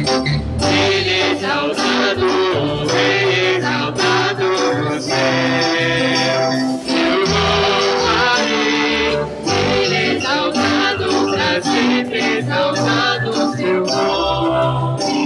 Ele exaltado, Rei exaltado no céu. Eu louvarei, Ele exaltado, pra sempre exaltado seu nome.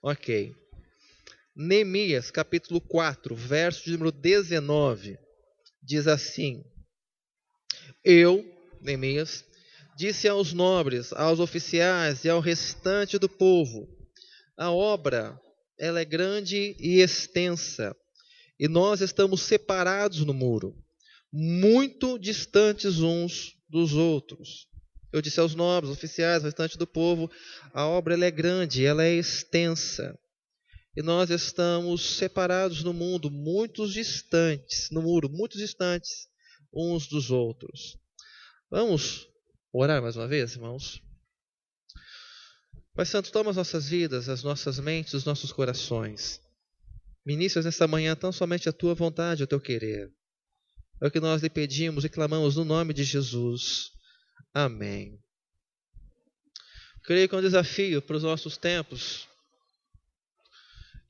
Ok. Neemias, capítulo 4, verso de número 19, diz assim: Eu, Neemias, disse aos nobres, aos oficiais e ao restante do povo: a obra, ela é grande e extensa, e nós estamos separados no muro, muito distantes uns dos outros. Eu disse aos nobres, oficiais, ao restante do povo: a obra, ela é grande, ela é extensa, e nós estamos separados no mundo, muito distantes, no muro, muito distantes uns dos outros. Vamos orar mais uma vez, irmãos? Pai Santo, toma as nossas vidas, as nossas mentes, os nossos corações. Ministras nesta manhã tão somente a Tua vontade, o Teu querer. É o que nós lhe pedimos e clamamos no nome de Jesus. Amém. Creio que é um desafio para os nossos tempos,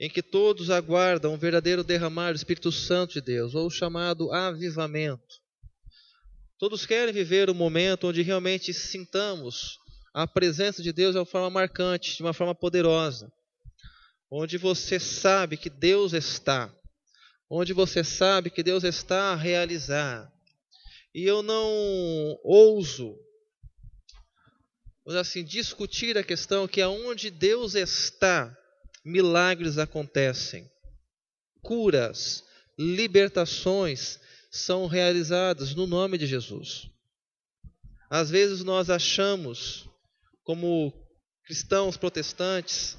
em que todos aguardam um verdadeiro derramar do Espírito Santo de Deus, ou o chamado avivamento. Todos querem viver um momento onde realmente sintamos a presença de Deus de uma forma marcante, de uma forma poderosa, onde você sabe que Deus está, onde você sabe que Deus está a realizar. E eu não ouso, assim, discutir a questão que aonde Deus está, milagres acontecem, curas, libertações são realizadas no nome de Jesus. Às vezes nós achamos, como cristãos protestantes,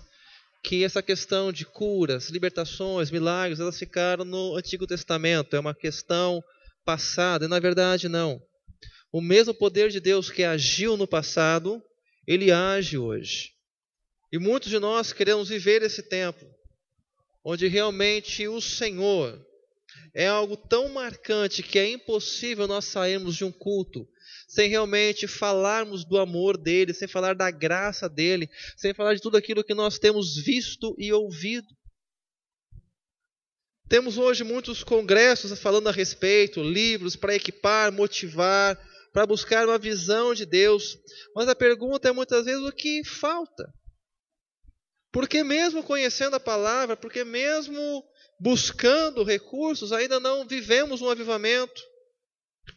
que essa questão de curas, libertações, milagres, elas ficaram no Antigo Testamento, é uma questão passada, e na verdade não. O mesmo poder de Deus que agiu no passado, Ele age hoje. E muitos de nós queremos viver esse tempo, onde realmente o Senhor é algo tão marcante que é impossível nós sairmos de um culto sem realmente falarmos do amor dEle, sem falar da graça dEle, sem falar de tudo aquilo que nós temos visto e ouvido. Temos hoje muitos congressos falando a respeito, livros para equipar, motivar, para buscar uma visão de Deus. Mas a pergunta é muitas vezes o que falta. Porque mesmo conhecendo a palavra, porque mesmo buscando recursos, ainda não vivemos um avivamento?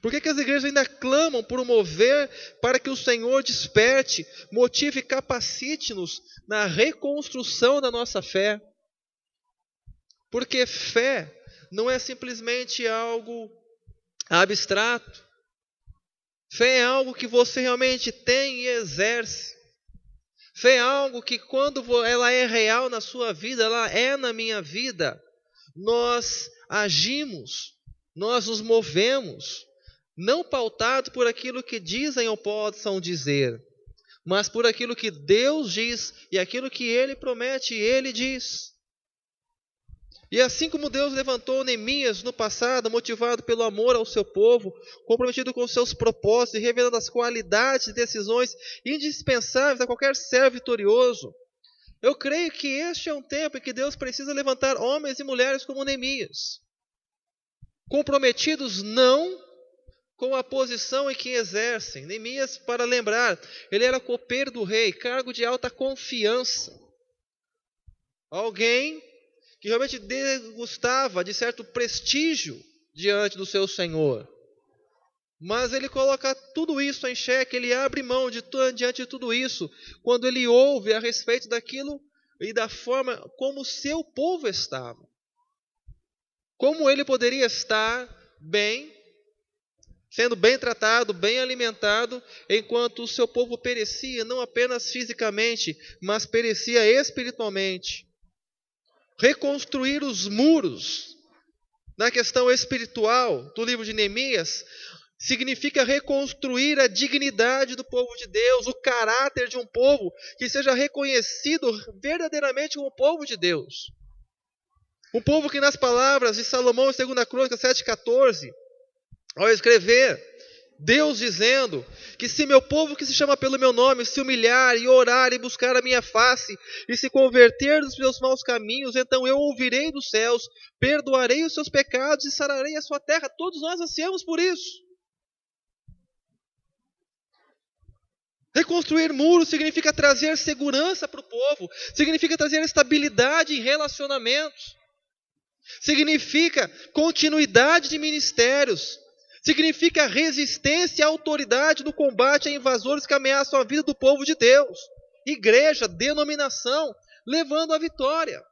Por que as igrejas ainda clamam por um mover para que o Senhor desperte, motive e capacite-nos na reconstrução da nossa fé? Porque fé não é simplesmente algo abstrato. Fé é algo que você realmente tem e exerce. Fé é algo que quando ela é real na sua vida, ela é na minha vida. Nós agimos, nós nos movemos, não pautado por aquilo que dizem ou possam dizer, mas por aquilo que Deus diz e aquilo que Ele promete e Ele diz. E assim como Deus levantou Neemias no passado, motivado pelo amor ao seu povo, comprometido com os seus propósitos e revelando as qualidades e decisões indispensáveis a qualquer servo vitorioso, eu creio que este é um tempo em que Deus precisa levantar homens e mulheres como Neemias, comprometidos não com a posição em que exercem. Neemias, para lembrar, ele era copeiro do rei, cargo de alta confiança. Alguém que realmente gostava de certo prestígio diante do seu Senhor. Mas ele coloca tudo isso em xeque, ele abre mão diante de tudo isso, quando ele ouve a respeito daquilo e da forma como o seu povo estava. Como ele poderia estar bem, sendo bem tratado, bem alimentado, enquanto o seu povo perecia, não apenas fisicamente, mas perecia espiritualmente. Reconstruir os muros na questão espiritual do livro de Neemias significa reconstruir a dignidade do povo de Deus, o caráter de um povo que seja reconhecido verdadeiramente como povo de Deus. Um povo que nas palavras de Salomão em 2 Crônicas 7,14, ao escrever, Deus dizendo que se meu povo que se chama pelo meu nome se humilhar e orar e buscar a minha face e se converter dos seus maus caminhos, então eu ouvirei dos céus, perdoarei os seus pecados e sararei a sua terra. Todos nós ansiamos por isso. Reconstruir muros significa trazer segurança para o povo, significa trazer estabilidade em relacionamentos, significa continuidade de ministérios, significa resistência e autoridade no combate a invasores que ameaçam a vida do povo de Deus. Igreja, denominação, levando a vitória.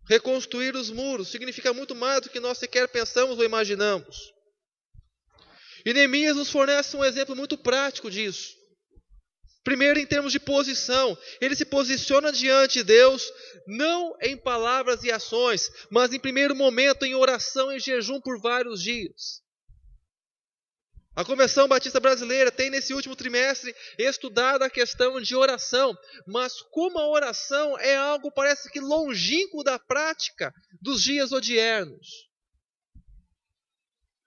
Reconstruir os muros significa muito mais do que nós sequer pensamos ou imaginamos. E Neemias nos fornece um exemplo muito prático disso. Primeiro, em termos de posição, ele se posiciona diante de Deus, não em palavras e ações, mas em primeiro momento em oração e jejum por vários dias. A Convenção Batista Brasileira tem nesse último trimestre estudado a questão de oração, mas como a oração é algo parece que longínquo da prática dos dias odiernos.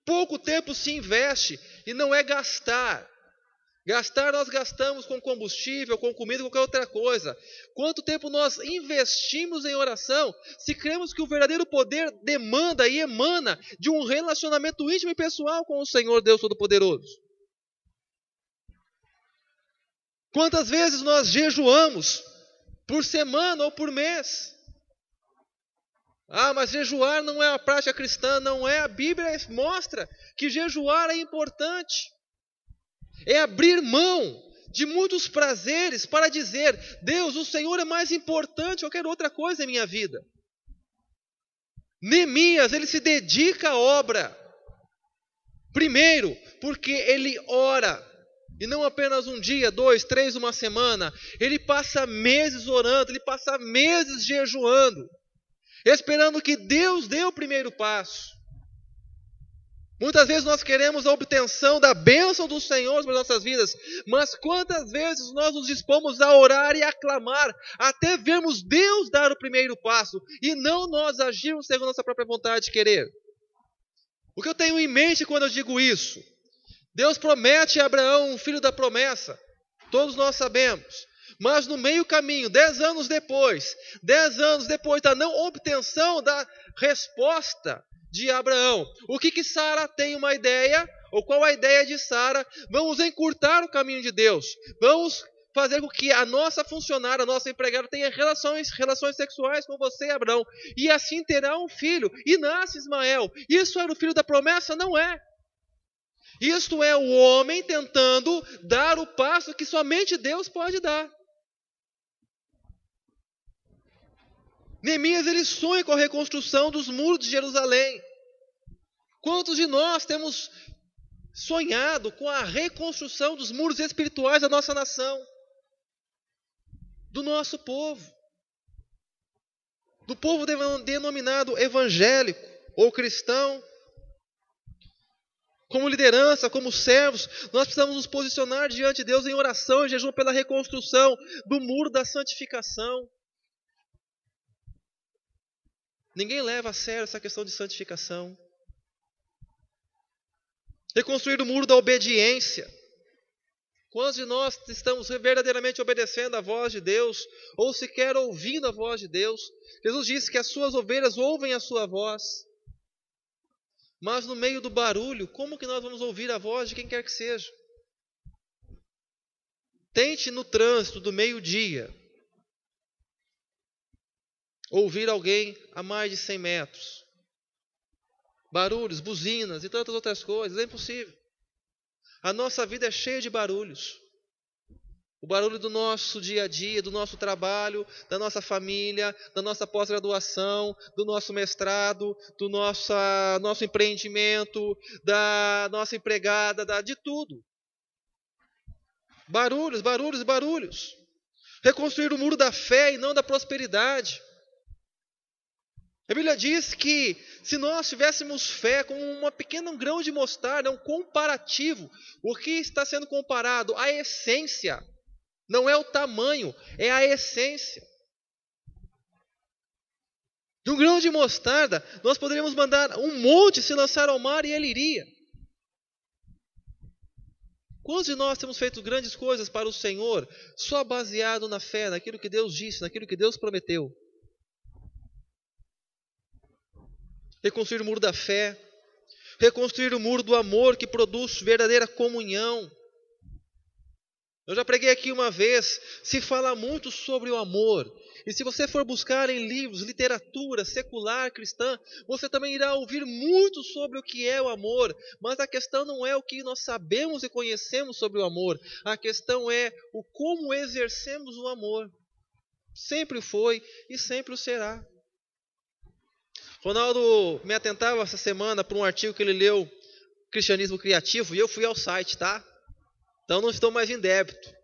Pouco tempo se investe e não é gastar. Gastar nós gastamos com combustível, com comida, qualquer outra coisa. Quanto tempo nós investimos em oração se cremos que o verdadeiro poder demanda e emana de um relacionamento íntimo e pessoal com o Senhor Deus Todo-Poderoso? Quantas vezes nós jejuamos por semana ou por mês? Ah, mas jejuar não é uma prática cristã, não é. A Bíblia mostra que jejuar é importante. É abrir mão de muitos prazeres para dizer: Deus, o Senhor é mais importante que qualquer outra coisa em minha vida. Neemias, ele se dedica à obra. Primeiro, porque ele ora. E não apenas um dia, 2, 3, uma semana. Ele passa meses orando, ele passa meses jejuando, esperando que Deus dê o primeiro passo. Muitas vezes nós queremos a obtenção da bênção do Senhor para nossas vidas, mas quantas vezes nós nos dispomos a orar e a clamar, até vermos Deus dar o primeiro passo, e não nós agirmos segundo nossa própria vontade de querer? O que eu tenho em mente quando eu digo isso? Deus promete a Abraão um filho da promessa, todos nós sabemos. Mas no meio caminho, 10 anos depois da não obtenção da resposta de Abraão, o que Sara tem uma ideia, ou qual a ideia de Sara? Vamos encurtar o caminho de Deus, vamos fazer com que a nossa funcionária, a nossa empregada tenha relações sexuais com você, Abraão, e assim terá um filho, e nasce Ismael. Isso era o filho da promessa? Não é. Isto é o homem tentando dar o passo que somente Deus pode dar. Neemias, ele sonha com a reconstrução dos muros de Jerusalém. Quantos de nós temos sonhado com a reconstrução dos muros espirituais da nossa nação? Do nosso povo. Do povo denominado evangélico ou cristão. Como liderança, como servos, nós precisamos nos posicionar diante de Deus em oração e jejum pela reconstrução do muro da santificação. Ninguém leva a sério essa questão de santificação. Reconstruir o muro da obediência. Quantos de nós estamos verdadeiramente obedecendo a voz de Deus, ou sequer ouvindo a voz de Deus? Jesus disse que as suas ovelhas ouvem a sua voz. Mas no meio do barulho, como que nós vamos ouvir a voz de quem quer que seja? Tente no trânsito do meio-dia ouvir alguém a mais de 100 metros. Barulhos, buzinas e tantas outras coisas, é impossível. A nossa vida é cheia de barulhos. O barulho do nosso dia a dia, do nosso trabalho, da nossa família, da nossa pós-graduação, do nosso mestrado, do nosso empreendimento, da nossa empregada, de tudo. Barulhos, barulhos e barulhos. Reconstruir o muro da fé e não da prosperidade. A Bíblia diz que se nós tivéssemos fé como um grão de mostarda, um comparativo, o que está sendo comparado? A essência. Não é o tamanho, é a essência. De um grão de mostarda, nós poderíamos mandar um monte se lançar ao mar e ele iria. Quantos de nós temos feito grandes coisas para o Senhor só baseado na fé, naquilo que Deus disse, naquilo que Deus prometeu? Reconstruir o muro da fé, reconstruir o muro do amor que produz verdadeira comunhão. Eu já preguei aqui uma vez, se fala muito sobre o amor. E se você for buscar em livros, literatura secular cristã, você também irá ouvir muito sobre o que é o amor. Mas a questão não é o que nós sabemos e conhecemos sobre o amor. A questão é o como exercemos o amor. Sempre foi e sempre o será. Ronaldo me atentava essa semana para um artigo que ele leu, Cristianismo Criativo, e eu fui ao site, tá? Então não estou mais em débito.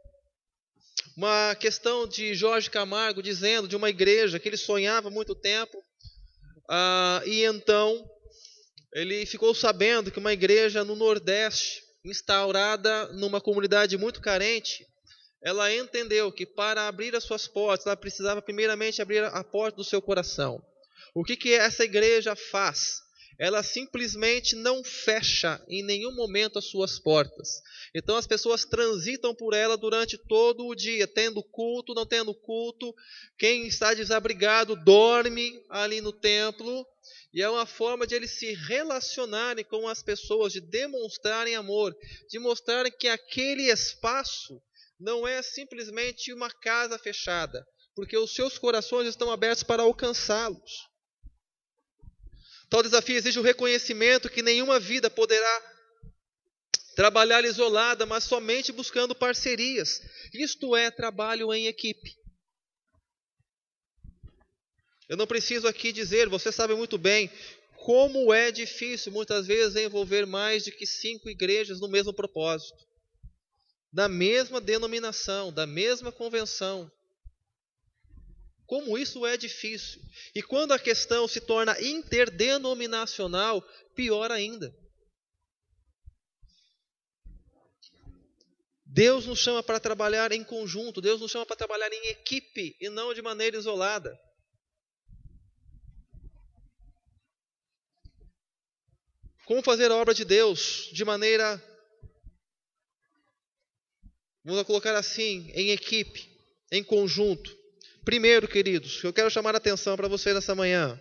Uma questão de Jorge Camargo dizendo de uma igreja que ele sonhava há muito tempo, e então ele ficou sabendo que uma igreja no Nordeste, instaurada numa comunidade muito carente, ela entendeu que para abrir as suas portas, ela precisava primeiramente abrir a porta do seu coração. O que essa igreja faz? Ela simplesmente não fecha em nenhum momento as suas portas. Então as pessoas transitam por ela durante todo o dia, tendo culto, não tendo culto. Quem está desabrigado dorme ali no templo. E é uma forma de eles se relacionarem com as pessoas, de demonstrarem amor, de mostrarem que aquele espaço não é simplesmente uma casa fechada, porque os seus corações estão abertos para alcançá-los. Tal desafio exige o reconhecimento que nenhuma vida poderá trabalhar isolada, mas somente buscando parcerias. Isto é trabalho em equipe. Eu não preciso aqui dizer, você sabe muito bem, como é difícil muitas vezes envolver mais de que 5 igrejas no mesmo propósito, da mesma denominação, da mesma convenção. Como isso é difícil. E quando a questão se torna interdenominacional, pior ainda. Deus nos chama para trabalhar em conjunto, Deus nos chama para trabalhar em equipe e não de maneira isolada. Como fazer a obra de Deus de maneira, vamos colocar assim, em equipe, em conjunto? Primeiro, queridos, eu quero chamar a atenção para vocês nessa manhã,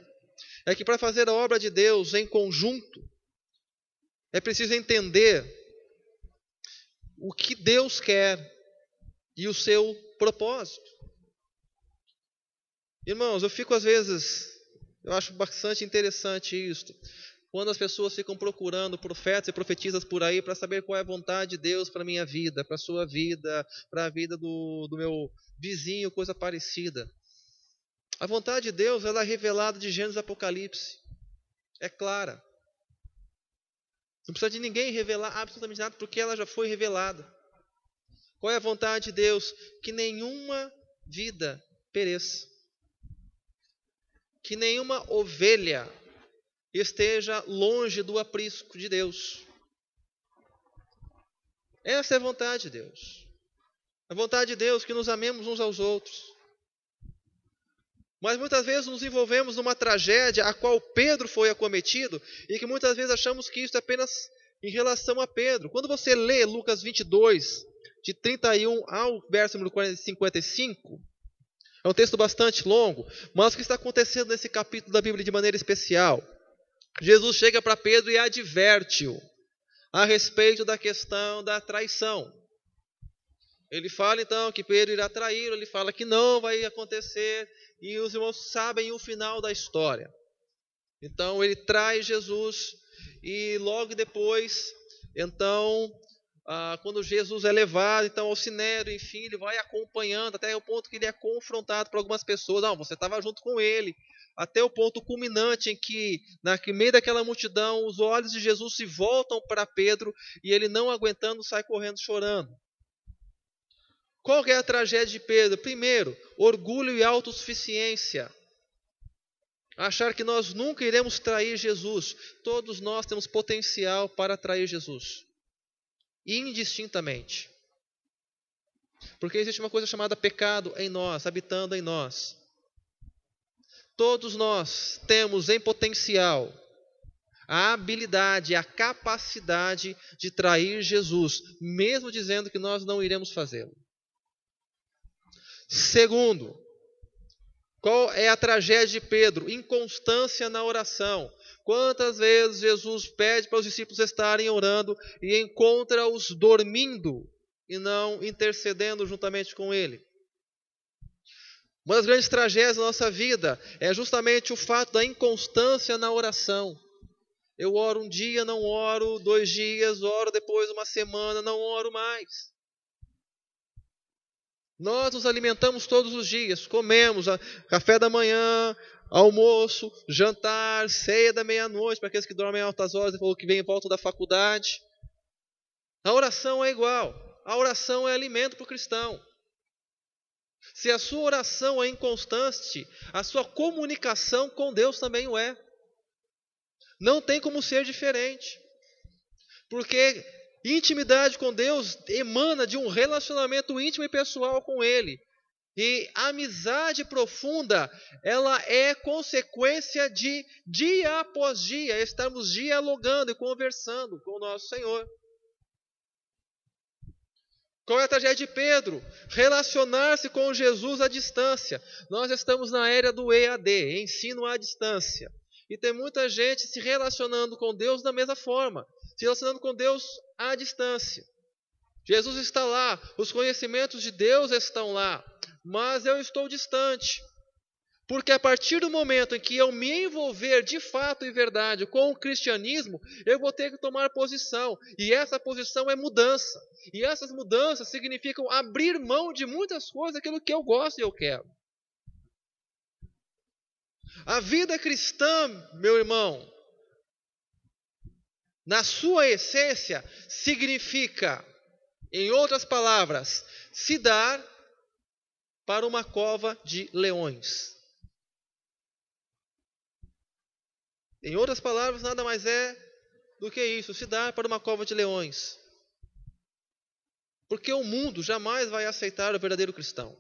é que para fazer a obra de Deus em conjunto, é preciso entender o que Deus quer e o seu propósito. Irmãos, eu acho bastante interessante isso, quando as pessoas ficam procurando profetas e profetisas por aí para saber qual é a vontade de Deus para a minha vida, para a sua vida, para a vida do meu vizinho, coisa parecida. A vontade de Deus, ela é revelada de Gênesis e Apocalipse. É clara. Não precisa de ninguém revelar absolutamente nada, porque ela já foi revelada. Qual é a vontade de Deus? Que nenhuma vida pereça. Que nenhuma ovelha esteja longe do aprisco de Deus. Essa é a vontade de Deus. A vontade de Deus é que nos amemos uns aos outros. Mas muitas vezes nos envolvemos numa tragédia a qual Pedro foi acometido e que muitas vezes achamos que isso é apenas em relação a Pedro. Quando você lê Lucas 22, de 31 ao verso número 55, é um texto bastante longo, mas o que está acontecendo nesse capítulo da Bíblia de maneira especial? Jesus chega para Pedro e adverte-o a respeito da questão da traição. Ele fala então que Pedro irá traí-lo, ele fala que não vai acontecer, e os irmãos sabem o final da história. Então ele trai Jesus, e logo depois, então, quando Jesus é levado então, ao sinédrio, enfim, ele vai acompanhando, até o ponto que ele é confrontado por algumas pessoas. Não, você estava junto com ele. Até o ponto culminante em que, no meio daquela multidão, os olhos de Jesus se voltam para Pedro, e ele, não aguentando, sai correndo chorando. Qual que é a tragédia de Pedro? Primeiro, orgulho e autossuficiência. Achar que nós nunca iremos trair Jesus. Todos nós temos potencial para trair Jesus. Indistintamente. Porque existe uma coisa chamada pecado em nós, habitando em nós. Todos nós temos em potencial a habilidade, a capacidade de trair Jesus, mesmo dizendo que nós não iremos fazê-lo. Segundo, qual é a tragédia de Pedro? Inconstância na oração. Quantas vezes Jesus pede para os discípulos estarem orando e encontra-os dormindo e não intercedendo juntamente com Ele. Uma das grandes tragédias da nossa vida é justamente o fato da inconstância na oração. Eu oro um dia, não oro 2 dias, oro depois uma semana, não oro mais. Nós nos alimentamos todos os dias, comemos café da manhã, almoço, jantar, ceia da meia-noite, para aqueles que dormem altas horas e que vêm e voltam da faculdade. A oração é igual, a oração é alimento para o cristão. Se a sua oração é inconstante, a sua comunicação com Deus também o é. Não tem como ser diferente. Porque intimidade com Deus emana de um relacionamento íntimo e pessoal com Ele. E a amizade profunda, ela é consequência de dia após dia estarmos dialogando e conversando com o nosso Senhor. Qual é a tragédia de Pedro? Relacionar-se com Jesus à distância. Nós estamos na era do EAD, ensino à distância. E tem muita gente se relacionando com Deus da mesma forma, se relacionando com Deus à distância. Jesus está lá, os conhecimentos de Deus estão lá, mas eu estou distante. Porque a partir do momento em que eu me envolver de fato e verdade com o cristianismo, eu vou ter que tomar posição. E essa posição é mudança. E essas mudanças significam abrir mão de muitas coisas, aquilo que eu gosto e eu quero. A vida cristã, meu irmão, na sua essência, significa, em outras palavras, se dar para uma cova de leões. Em outras palavras, nada mais é do que isso, se dar para uma cova de leões. Porque o mundo jamais vai aceitar o verdadeiro cristão.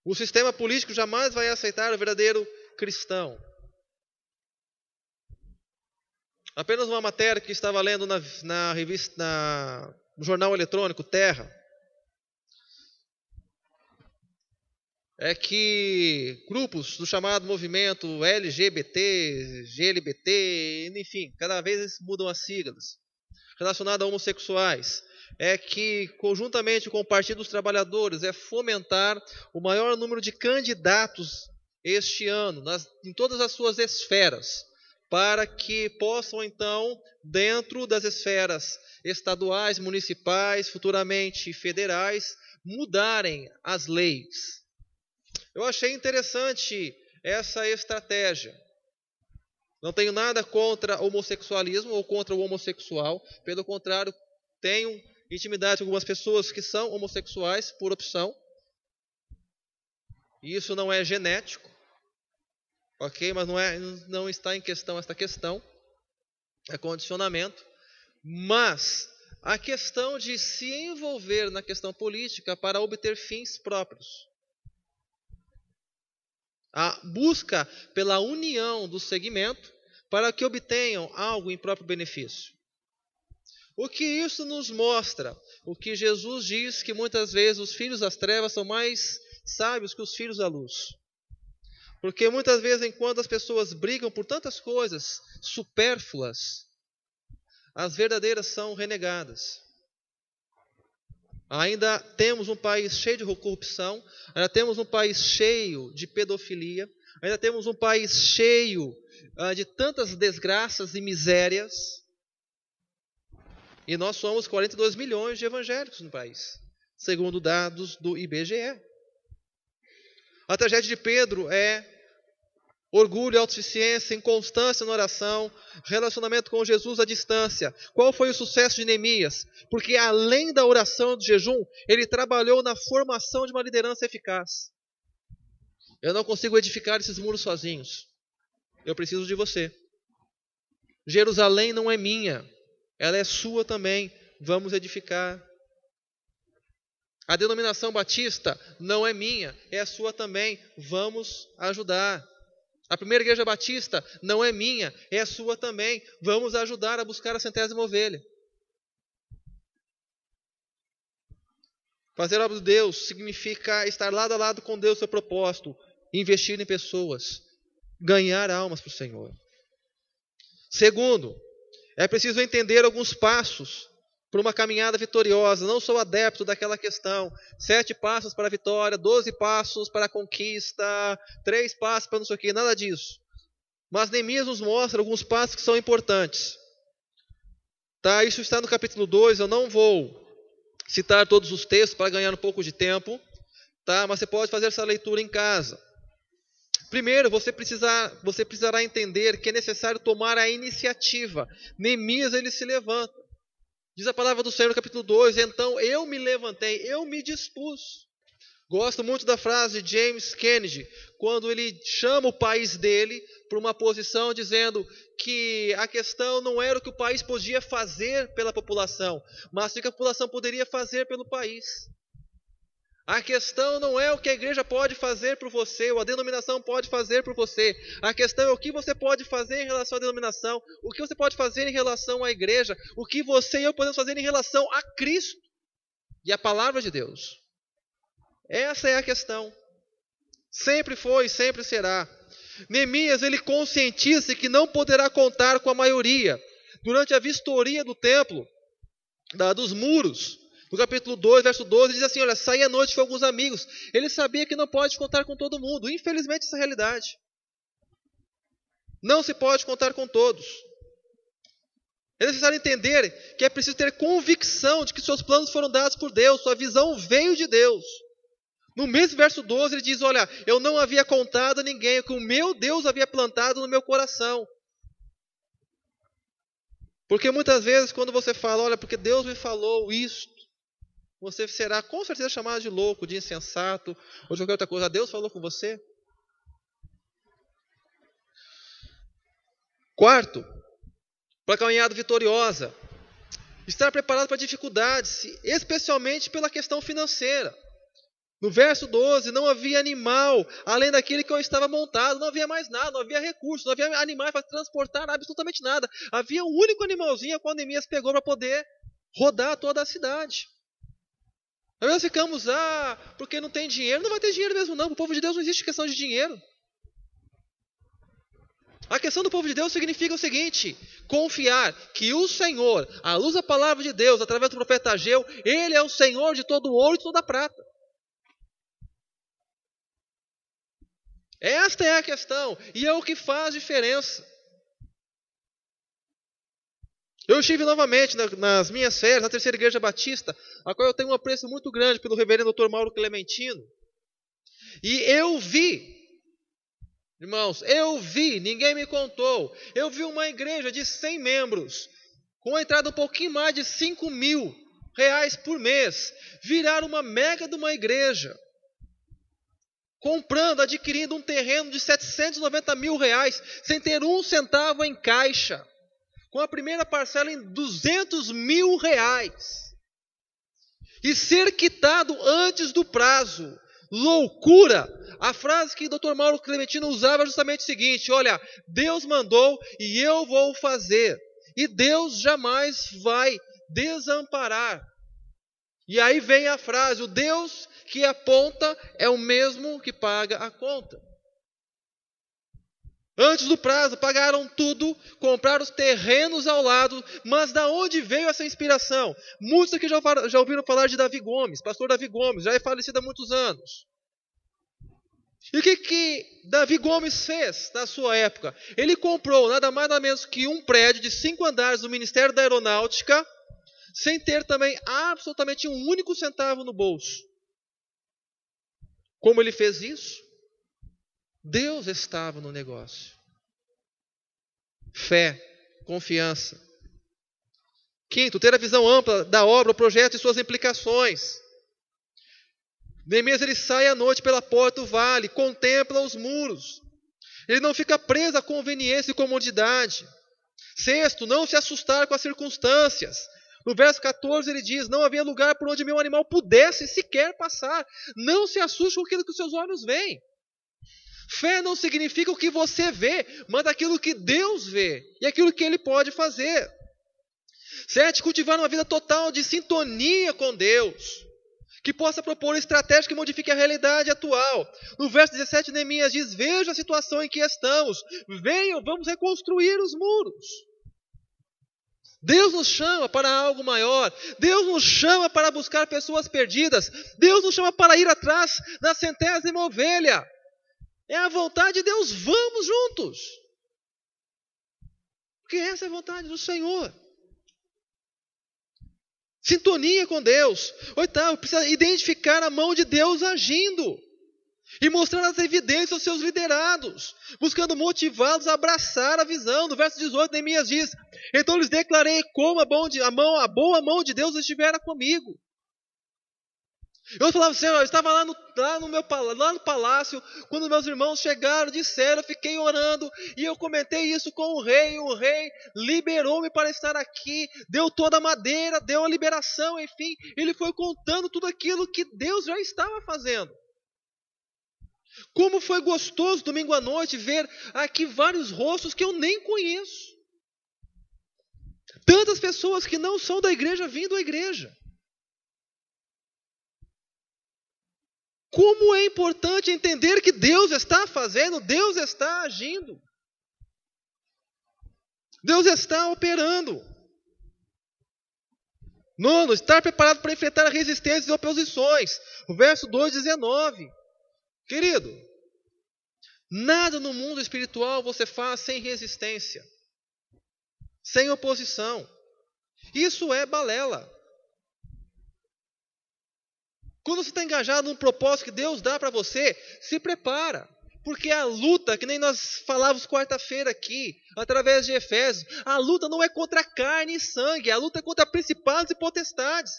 O sistema político jamais vai aceitar o verdadeiro cristão. Apenas uma matéria que estava lendo na revista, no jornal eletrônico Terra, é que grupos do chamado movimento LGBT, GLBT, enfim, cada vez eles mudam as siglas, relacionado a homossexuais, é que, conjuntamente com o Partido dos Trabalhadores, é fomentar o maior número de candidatos este ano, em todas as suas esferas, para que possam, então, dentro das esferas estaduais, municipais, futuramente federais, mudarem as leis. Eu achei interessante essa estratégia. Não tenho nada contra o homossexualismo ou contra o homossexual. Pelo contrário, tenho intimidade com algumas pessoas que são homossexuais por opção. E isso não é genético. Ok? Mas não está em questão esta questão. É condicionamento. Mas a questão de se envolver na questão política para obter fins próprios. A busca pela união do segmento para que obtenham algo em próprio benefício. O que isso nos mostra? O que Jesus diz que muitas vezes os filhos das trevas são mais sábios que os filhos da luz. Porque muitas vezes, enquanto as pessoas brigam por tantas coisas supérfluas, as verdadeiras são renegadas. Ainda temos um país cheio de corrupção, ainda temos um país cheio de pedofilia, ainda temos um país cheio de tantas desgraças e misérias. E nós somos 42 milhões de evangélicos no país, segundo dados do IBGE. A tragédia de Pedro é orgulho, autossuficiência, inconstância na oração, relacionamento com Jesus à distância. Qual foi o sucesso de Neemias? Porque além da oração e do jejum, ele trabalhou na formação de uma liderança eficaz. Eu não consigo edificar esses muros sozinhos. Eu preciso de você. Jerusalém não é minha, ela é sua também. Vamos edificar. A denominação batista não é minha, é sua também. Vamos ajudar. A primeira igreja batista não é minha, é sua também. Vamos ajudar a buscar a 100ª ovelha. Fazer a obra de Deus significa estar lado a lado com Deus, seu propósito, investir em pessoas, ganhar almas para o Senhor. Segundo, é preciso entender alguns passos para uma caminhada vitoriosa. Não sou adepto daquela questão. 7 passos para a vitória, 12 passos para a conquista, 3 passos para não sei o quê, nada disso. Mas Neemias nos mostra alguns passos que são importantes. Tá? Isso está no capítulo 2, eu não vou citar todos os textos para ganhar um pouco de tempo, tá? Mas você pode fazer essa leitura em casa. Primeiro, você precisará entender que é necessário tomar a iniciativa. Neemias, ele se levanta. Diz a palavra do Senhor no capítulo 2, então eu me levantei, eu me dispus. Gosto muito da frase de James Kennedy, quando ele chama o país dele para uma posição dizendo que a questão não era o que o país podia fazer pela população, mas o que a população poderia fazer pelo país. A questão não é o que a igreja pode fazer por você, ou a denominação pode fazer por você. A questão é o que você pode fazer em relação à denominação, o que você pode fazer em relação à igreja, o que você e eu podemos fazer em relação a Cristo e a palavra de Deus. Essa é a questão. Sempre foi e sempre será. Neemias, ele conscientiza que não poderá contar com a maioria. Durante a vistoria do templo, dos muros, no capítulo 2, verso 12, diz assim, olha, saí à noite com alguns amigos. Ele sabia que não pode contar com todo mundo. Infelizmente, essa é a realidade. Não se pode contar com todos. É necessário entender que é preciso ter convicção de que seus planos foram dados por Deus, sua visão veio de Deus. No mesmo verso 12, ele diz, olha, eu não havia contado a ninguém o que o meu Deus havia plantado no meu coração. Porque muitas vezes, quando você fala, olha, porque Deus me falou isto, você será com certeza chamado de louco, de insensato, ou de qualquer outra coisa. Deus falou com você? Quarto, para a caminhada vitoriosa, estar preparado para dificuldades, especialmente pela questão financeira. No verso 12, não havia animal, além daquele que eu estava montado, não havia mais nada, não havia recursos, não havia animais para transportar absolutamente nada. Havia um único animalzinho que Neemias pegou para poder rodar toda a cidade. Aí nós ficamos, porque não tem dinheiro. Não vai ter dinheiro mesmo não, para o povo de Deus não existe questão de dinheiro. A questão do povo de Deus significa o seguinte, confiar que o Senhor, à luz da palavra de Deus, através do profeta Ageu, Ele é o Senhor de todo o ouro e de toda a prata. Esta é a questão, e é o que faz diferença. Eu estive novamente nas minhas férias, na Terceira Igreja Batista, a qual eu tenho um apreço muito grande pelo reverendo Dr. Mauro Clementino. E eu vi, irmãos, ninguém me contou, eu vi uma igreja de 100 membros, com a entrada um pouquinho mais de R$5.000 por mês, virar uma mega de uma igreja. Adquirindo um terreno de R$790 mil, sem ter um centavo em caixa, com a primeira parcela em R$200 mil, e ser quitado antes do prazo. Loucura! A frase que o Dr. Mauro Clementino usava é justamente o seguinte, olha, Deus mandou e eu vou fazer, e Deus jamais vai desamparar. E aí vem a frase, o Deus que aponta é o mesmo que paga a conta. Antes do prazo, pagaram tudo, compraram os terrenos ao lado, mas da onde veio essa inspiração? Muitos aqui já ouviram falar de Davi Gomes, pastor Davi Gomes, já é falecido há muitos anos. E o que Davi Gomes fez na sua época? Ele comprou nada mais nada menos que um prédio de 5 andares do Ministério da Aeronáutica, sem ter também absolutamente um único centavo no bolso. Como ele fez isso? Deus estava no negócio. Fé, confiança. Quinto, ter a visão ampla da obra, o projeto e suas implicações. Neemias, ele sai à noite pela porta do vale, contempla os muros. Ele não fica preso à conveniência e comodidade. Sexto, não se assustar com as circunstâncias. No verso 14 ele diz, não havia lugar por onde meu animal pudesse sequer passar. Não se assuste com aquilo que os seus olhos veem. Fé não significa o que você vê, mas aquilo que Deus vê e aquilo que Ele pode fazer. 7. Cultivar uma vida total de sintonia com Deus, que possa propor estratégia que modifique a realidade atual. No verso 17, Neemias diz, veja a situação em que estamos, venham, vamos reconstruir os muros. Deus nos chama para algo maior. Deus nos chama para buscar pessoas perdidas. Deus nos chama para ir atrás da centésima ovelha. É a vontade de Deus, vamos juntos. Porque essa é a vontade do Senhor. Sintonia com Deus. Oitavo, precisa identificar a mão de Deus agindo. E mostrar as evidências aos seus liderados, buscando motivá-los a abraçar a visão. No verso 18, Neemias diz: então lhes declarei como a boa mão de Deus estivera comigo. Eu falava assim, eu estava lá no palácio, quando meus irmãos chegaram, disseram, eu fiquei orando, e eu comentei isso com o rei liberou-me para estar aqui, deu toda a madeira, deu a liberação, enfim, ele foi contando tudo aquilo que Deus já estava fazendo. Como foi gostoso domingo à noite ver aqui vários rostos que eu nem conheço. Tantas pessoas que não são da igreja vindo à igreja. Como é importante entender que Deus está fazendo, Deus está agindo. Deus está operando. Nono, estar preparado para enfrentar resistências e oposições. O verso 2:19. Querido, nada no mundo espiritual você faz sem resistência, sem oposição. Isso é balela. Quando você está engajado num propósito que Deus dá para você, se prepara. Porque a luta, que nem nós falávamos quarta-feira aqui, através de Efésios, a luta não é contra carne e sangue, a luta é contra principados e potestades.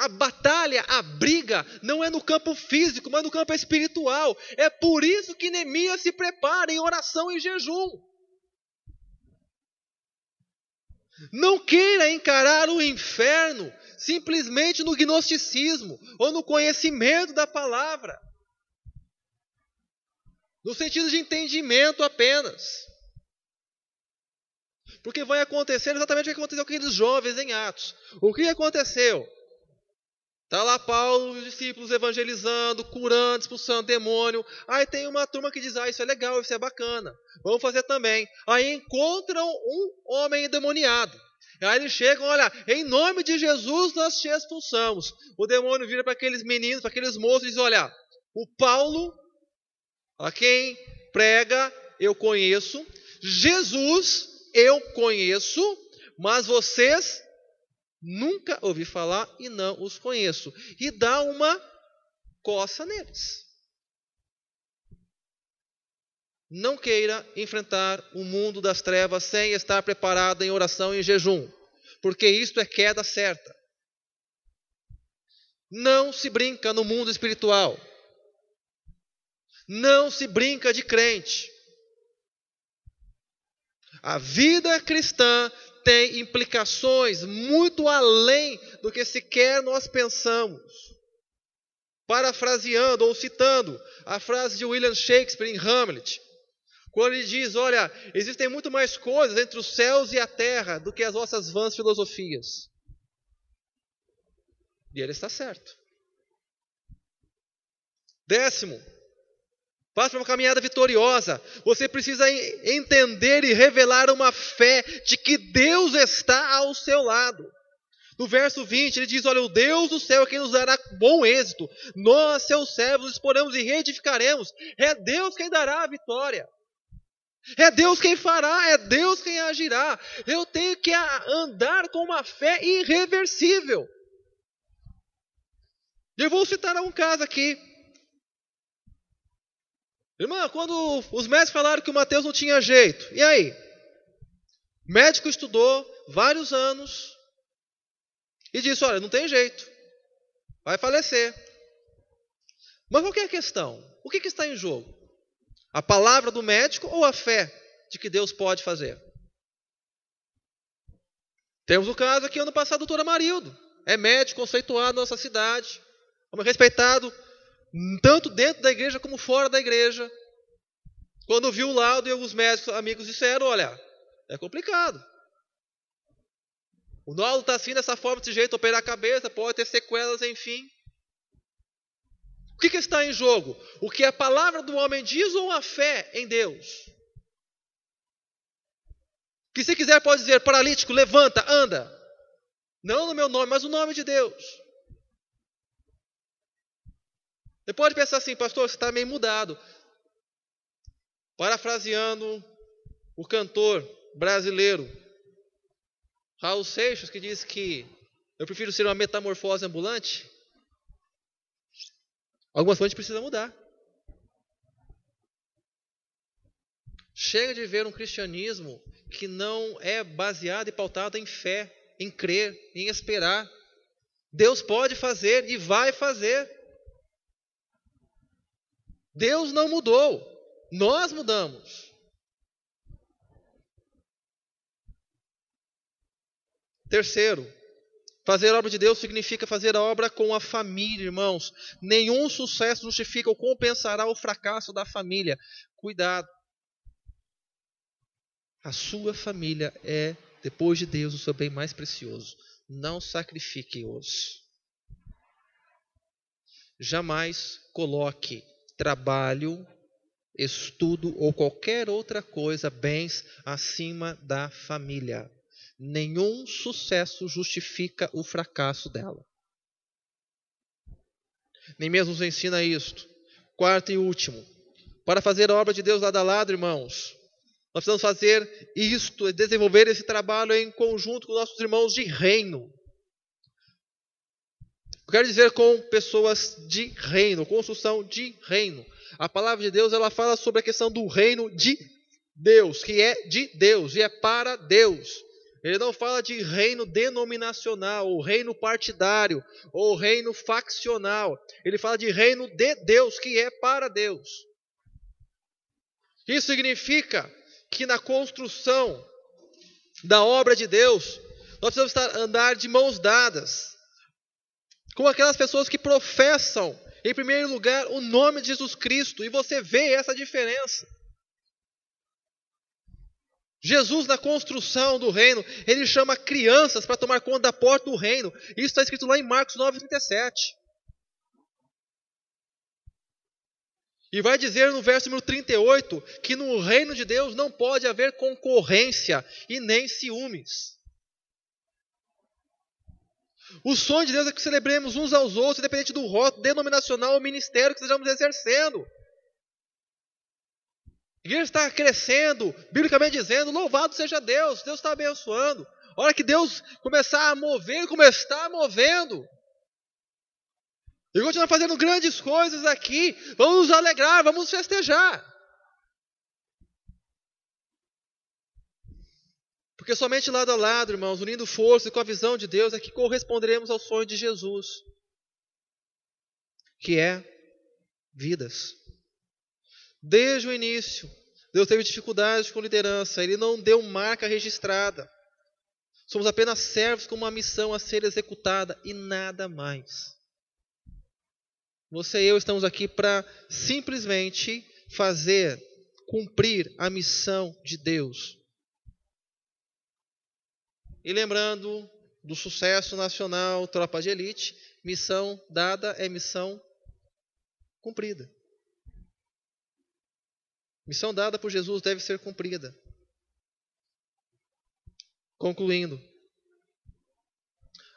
A batalha, a briga, não é no campo físico, mas no campo espiritual. É por isso que Neemias se prepara em oração e jejum. Não queira encarar o inferno simplesmente no gnosticismo ou no conhecimento da palavra. No sentido de entendimento apenas. Porque vai acontecer exatamente o que aconteceu com aqueles jovens em Atos. O que aconteceu? Está lá Paulo e os discípulos evangelizando, curando, expulsando demônio. Aí tem uma turma que diz, isso é legal, isso é bacana. Vamos fazer também. Aí encontram um homem endemoniado. Aí eles chegam, olha, em nome de Jesus nós te expulsamos. O demônio vira para aqueles meninos, para aqueles moços e diz, olha, o Paulo, a quem prega, eu conheço. Jesus, eu conheço, mas vocês nunca ouvi falar e não os conheço. E dá uma coça neles. Não queira enfrentar o mundo das trevas sem estar preparado em oração e em jejum, porque isto é queda certa. Não se brinca no mundo espiritual. Não se brinca de crente. A vida cristã tem implicações muito além do que sequer nós pensamos. Parafraseando ou citando a frase de William Shakespeare em Hamlet, quando ele diz, olha, existem muito mais coisas entre os céus e a terra do que as vossas vãs filosofias. E ele está certo. 10º, passe para uma caminhada vitoriosa. Você precisa entender e revelar uma fé de que Deus está ao seu lado. No verso 20, ele diz, olha, o Deus do céu é quem nos dará bom êxito. Nós, seus servos, exporemos e reedificaremos. É Deus quem dará a vitória. É Deus quem fará, é Deus quem agirá. Eu tenho que andar com uma fé irreversível. Eu vou citar um caso aqui. Irmã, quando os médicos falaram que o Mateus não tinha jeito, e aí? O médico estudou vários anos e disse, olha, não tem jeito, vai falecer. Mas qual que é a questão? O que está em jogo? A palavra do médico ou a fé de que Deus pode fazer? Temos o caso aqui ano passado, a doutora Marildo. É médico conceituado na nossa cidade, homem respeitado tanto dentro da igreja como fora da igreja. Quando viu o laudo e os médicos amigos disseram, olha, é complicado. O laudo está assim, dessa forma, desse jeito, operar a cabeça, pode ter sequelas, enfim. O que está em jogo? O que a palavra do homem diz ou a fé em Deus? Que se quiser pode dizer, paralítico, levanta, anda. Não no meu nome, mas no nome de Deus. Você pode pensar assim, pastor, você está meio mudado. Parafraseando o cantor brasileiro Raul Seixas, que diz que eu prefiro ser uma metamorfose ambulante. Algumas coisas precisam mudar. Chega de ver um cristianismo que não é baseado e pautado em fé, em crer, em esperar. Deus pode fazer e vai fazer. Deus não mudou, nós mudamos. Terceiro, fazer a obra de Deus significa fazer a obra com a família, irmãos. Nenhum sucesso justifica ou compensará o fracasso da família. Cuidado. A sua família é, depois de Deus, o seu bem mais precioso. Não sacrifique-os. Jamais coloque trabalho, estudo ou qualquer outra coisa, bens, acima da família. Nenhum sucesso justifica o fracasso dela. Neemias nos ensina isto. Quarto e último. Para fazer a obra de Deus lado a lado, irmãos, nós precisamos fazer isto, desenvolver esse trabalho em conjunto com nossos irmãos de reino. Eu quero dizer com pessoas de reino, construção de reino. A palavra de Deus, ela fala sobre a questão do reino de Deus, que é de Deus e é para Deus. Ele não fala de reino denominacional, ou reino partidário, ou reino faccional. Ele fala de reino de Deus, que é para Deus. Isso significa que na construção da obra de Deus, nós precisamos andar de mãos dadas com aquelas pessoas que professam, em primeiro lugar, o nome de Jesus Cristo. E você vê essa diferença. Jesus, na construção do reino, ele chama crianças para tomar conta da porta do reino. Isso está escrito lá em Marcos 9:37. E vai dizer no verso número 38 que no reino de Deus não pode haver concorrência e nem ciúmes. O sonho de Deus é que celebremos uns aos outros, independente do rótulo denominacional ou ministério que estejamos exercendo. A igreja está crescendo, biblicamente dizendo, louvado seja Deus, Deus está abençoando. A hora que Deus começar a mover, como está movendo, e continuar fazendo grandes coisas aqui, vamos nos alegrar, vamos festejar. Porque somente lado a lado, irmãos, unindo força com a visão de Deus, é que corresponderemos ao sonho de Jesus, que é vidas. Desde o início, Deus teve dificuldades com liderança, Ele não deu marca registrada. Somos apenas servos com uma missão a ser executada e nada mais. Você e eu estamos aqui para simplesmente cumprir a missão de Deus. E lembrando do sucesso nacional, Tropa de Elite, missão dada é missão cumprida. Missão dada por Jesus deve ser cumprida. Concluindo.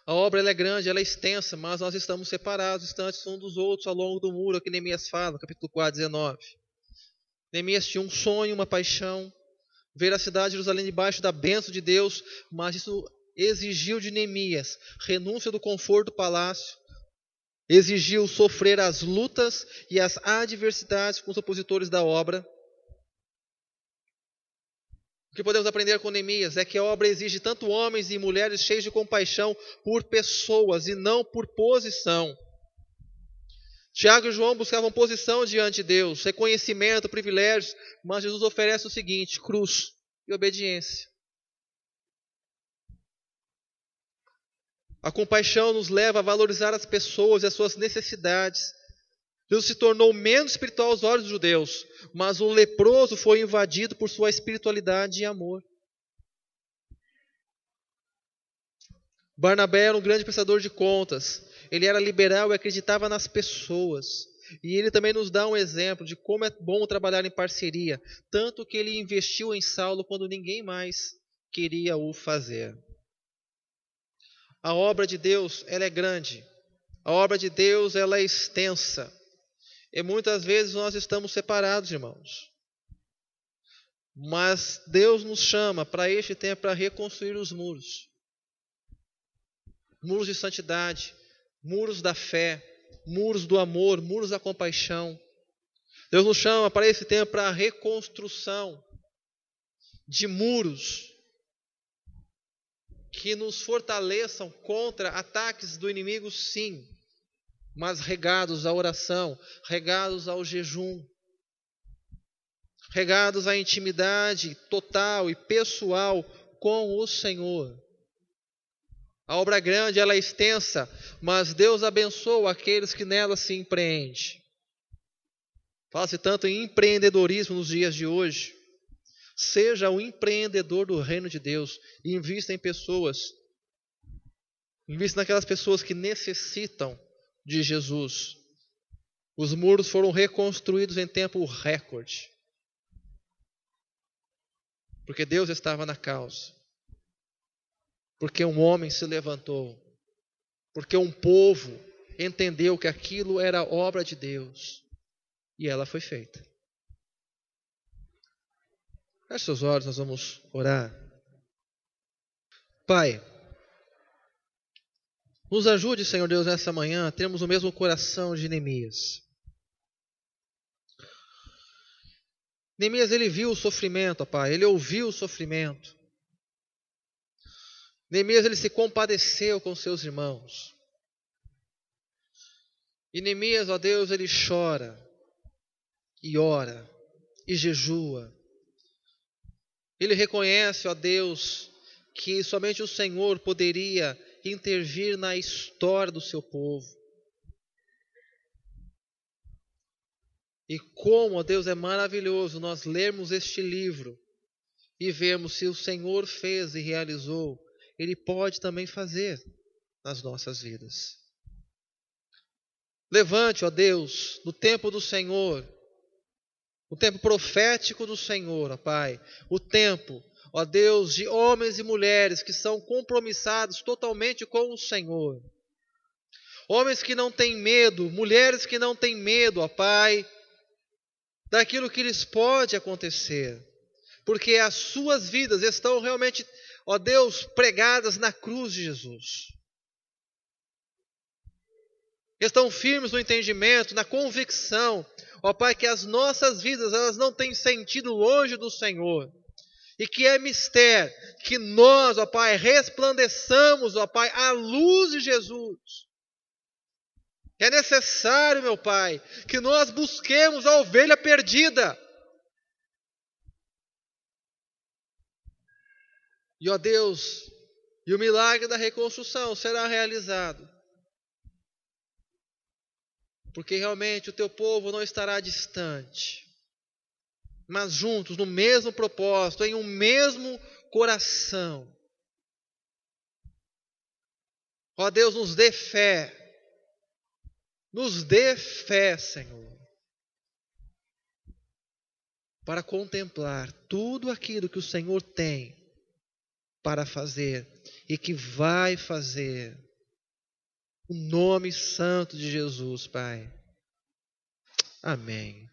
A obra ela é grande, ela é extensa, mas nós estamos separados, distantes uns dos outros ao longo do muro, que Neemias fala, capítulo 4, 19. Neemias tinha um sonho, uma paixão, ver a cidade de Jerusalém debaixo da bênção de Deus, mas isso exigiu de Neemias renúncia do conforto do palácio, exigiu sofrer as lutas e as adversidades com os opositores da obra. O que podemos aprender com Neemias é que a obra exige tanto homens e mulheres cheios de compaixão por pessoas e não por posição. Tiago e João buscavam posição diante de Deus, reconhecimento, privilégios, mas Jesus oferece o seguinte: cruz e obediência. A compaixão nos leva a valorizar as pessoas e as suas necessidades. Jesus se tornou menos espiritual aos olhos dos judeus, mas o leproso foi invadido por sua espiritualidade e amor. Barnabé era um grande prestador de contas. Ele era liberal e acreditava nas pessoas. E ele também nos dá um exemplo de como é bom trabalhar em parceria. Tanto que ele investiu em Saulo quando ninguém mais queria o fazer. A obra de Deus, ela é grande. A obra de Deus, ela é extensa. E muitas vezes nós estamos separados, irmãos. Mas Deus nos chama para este tempo para reconstruir os muros. Muros de santidade, muros da fé, muros do amor, muros da compaixão. Deus nos chama para esse tempo para a reconstrução de muros que nos fortaleçam contra ataques do inimigo, sim, mas regados à oração, regados ao jejum, regados à intimidade total e pessoal com o Senhor. A obra grande, ela é extensa, mas Deus abençoa aqueles que nela se empreendem. Fala-se tanto em empreendedorismo nos dias de hoje. Seja o empreendedor do reino de Deus e invista em pessoas. Invista naquelas pessoas que necessitam de Jesus. Os muros foram reconstruídos em tempo recorde. Porque Deus estava na causa. Porque um homem se levantou. Porque um povo entendeu que aquilo era obra de Deus. E ela foi feita. Feche seus olhos, nós vamos orar. Pai, nos ajude, Senhor Deus, nessa manhã a termos o mesmo coração de Neemias. Neemias, ele viu o sofrimento, Pai, ele ouviu o sofrimento. Neemias, ele se compadeceu com seus irmãos. E Neemias, ó Deus, ele chora, e ora, e jejua. Ele reconhece, ó Deus, que somente o Senhor poderia intervir na história do seu povo. E como, ó Deus, é maravilhoso nós lermos este livro e vermos se o Senhor fez e realizou, Ele pode também fazer nas nossas vidas. Levante, ó Deus, no tempo do Senhor, o tempo profético do Senhor, ó Pai, o tempo, ó Deus, de homens e mulheres que são compromissados totalmente com o Senhor. Homens que não têm medo, mulheres que não têm medo, ó Pai, daquilo que lhes pode acontecer. Porque as suas vidas estão realmente, ó Deus, pregadas na cruz de Jesus. Estão firmes no entendimento, na convicção, ó Pai, que as nossas vidas elas não têm sentido longe do Senhor. E que é mister que nós, ó Pai, resplandeçamos, ó Pai, a luz de Jesus. É necessário, meu Pai, que nós busquemos a ovelha perdida. E, ó Deus, e o milagre da reconstrução será realizado. Porque realmente o teu povo não estará distante, mas juntos, no mesmo propósito, em um mesmo coração. Ó Deus, nos dê fé. Nos dê fé, Senhor, para contemplar tudo aquilo que o Senhor tem para fazer e que vai fazer. O nome santo de Jesus, Pai. Amém.